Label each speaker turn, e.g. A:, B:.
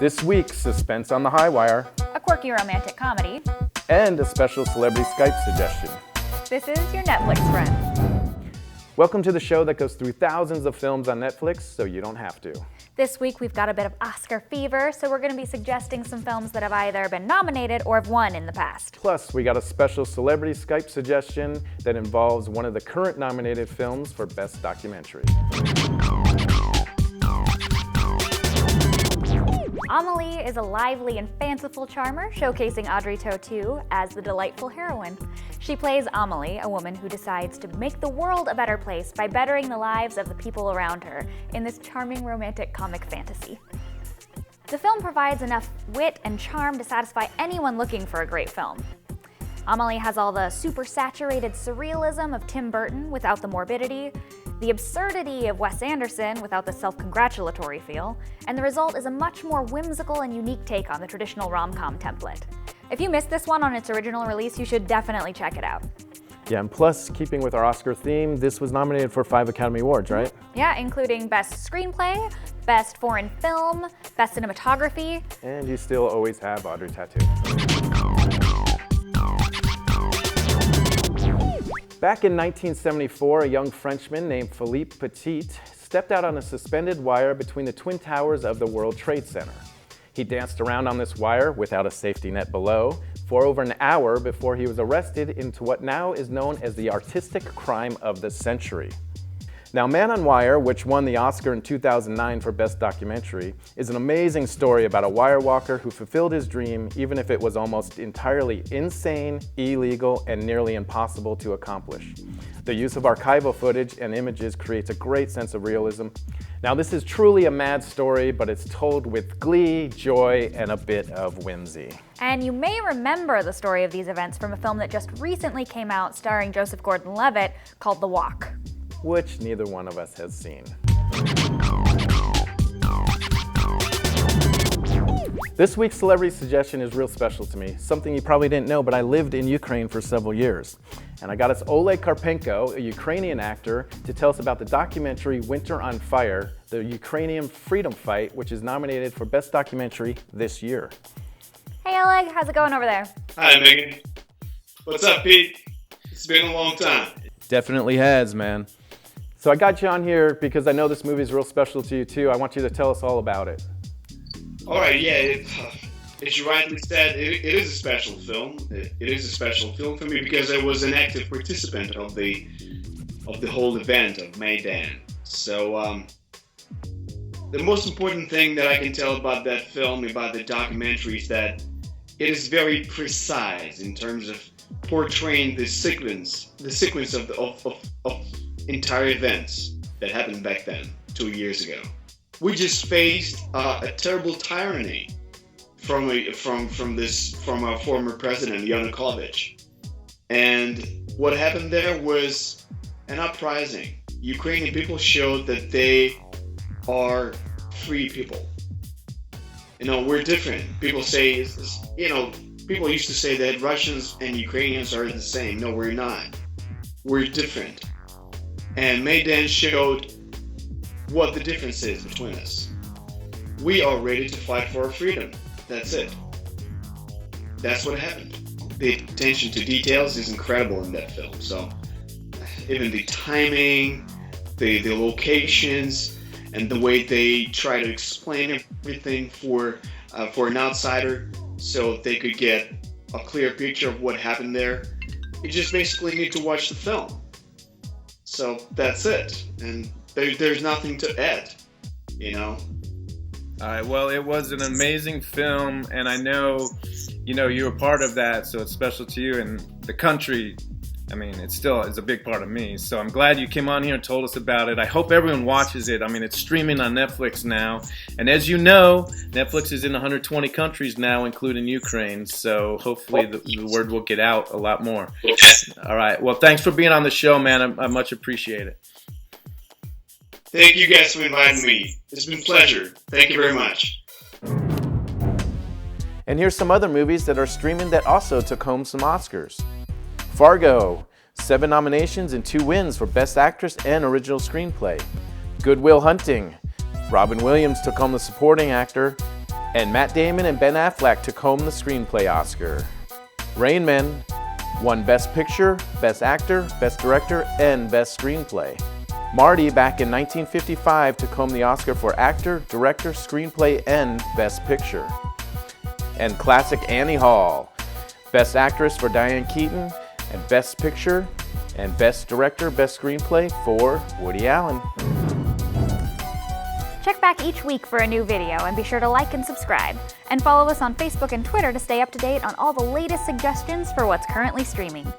A: This week, Suspense on the High Wire,
B: a quirky romantic comedy,
A: and a special Celebrity Skype suggestion.
B: This is your Netflix friend.
A: Welcome to the show that goes through thousands of films on Netflix so you don't have to.
B: This week we've got a bit of Oscar fever, so we're going to be suggesting some films that have either been nominated or have won in the past.
A: Plus, we got a special Celebrity Skype suggestion that involves one of the current nominated films for Best Documentary.
B: Amelie is a lively and fanciful charmer, showcasing Audrey Tautou as the delightful heroine. She plays Amelie, a woman who decides to make the world a better place by bettering the lives of the people around her in this charming romantic comic fantasy. The film provides enough wit and charm to satisfy anyone looking for a great film. Amelie has all the super-saturated surrealism of Tim Burton without the morbidity, the absurdity of Wes Anderson without the self-congratulatory feel, and the result is a much more whimsical and unique take on the traditional rom-com template. If you missed this one on its original release, you should definitely check it out.
A: Yeah, and plus, keeping with our Oscar theme, this was nominated for 5 Academy Awards, right?
B: Yeah, including Best Screenplay, Best Foreign Film, Best Cinematography.
A: And you still always have Audrey Tautou. Back in 1974, a young Frenchman named Philippe Petit stepped out on a suspended wire between the Twin Towers of the World Trade Center. He danced around on this wire without a safety net below for over an hour before he was arrested into what now is known as the artistic crime of the century. Now, Man on Wire, which won the Oscar in 2009 for Best Documentary, is an amazing story about a wire walker who fulfilled his dream even if it was almost entirely insane, illegal, and nearly impossible to accomplish. The use of archival footage and images creates a great sense of realism. Now, this is truly a mad story, but it's told with glee, joy, and a bit of whimsy.
B: And you may remember the story of these events from a film that just recently came out starring Joseph Gordon-Levitt called The Walk,
A: which neither one of us has seen. This week's celebrity suggestion is real special to me, something you probably didn't know, but I lived in Ukraine for several years. And I got us Oleg Karpenko, a Ukrainian actor, to tell us about the documentary Winter on Fire, the Ukrainian Freedom Fight, which is nominated for Best Documentary this year.
B: Hey Oleg, how's it going over there?
C: Hi Megan. What's up, Pete? It's been a long time.
A: Definitely has, man. So I got you on here because I know this movie is real special to you too. I want you to tell us all about it.
C: All right, yeah, as you rightly said, it is a special film. It is a special film for me because I was an active participant of the whole event of Maidan. So the most important thing that I can tell about that film, about the documentary, is that it is very precise in terms of portraying the sequence of entire events that happened back then, 2 years ago. We just faced a terrible tyranny from our former president Yanukovych, and what happened there was an uprising. Ukrainian people showed that they are free people. You know, we're different. People say, people used to say that Russians and Ukrainians are the same. No, we're not. We're different. And Maidan showed what the difference is between us. We are ready to fight for our freedom. That's it. That's what happened. The attention to details is incredible in that film. So even the timing, the locations, and the way they try to explain everything for an outsider so they could get a clear picture of what happened there. You just basically need to watch the film. So that's it, and there's nothing to add, you know?
D: All right, well, it was an amazing film, and I know, you were part of that, so it's special to you, and the country, I mean, it still is a big part of me, so I'm glad you came on here and told us about it. I hope everyone watches it. I mean, it's streaming on Netflix now, and as you know, Netflix is in 120 countries now, including Ukraine, so hopefully the word will get out a lot more. All right, well, thanks for being on the show, man. I much appreciate it.
C: Thank you guys for inviting me. It's been a pleasure. Thank you very much.
A: And here's some other movies that are streaming that also took home some Oscars. Fargo, 7 nominations and 2 wins for Best Actress and Original Screenplay. Good Will Hunting, Robin Williams took home the supporting actor. And Matt Damon and Ben Affleck took home the Screenplay Oscar. Rain Man won Best Picture, Best Actor, Best Director, and Best Screenplay. Marty, back in 1955, took home the Oscar for Actor, Director, Screenplay, and Best Picture. And classic Annie Hall, Best Actress for Diane Keaton, and Best Picture, and Best Director, Best Screenplay for Woody Allen.
B: Check back each week for a new video and be sure to like and subscribe. And follow us on Facebook and Twitter to stay up to date on all the latest suggestions for what's currently streaming.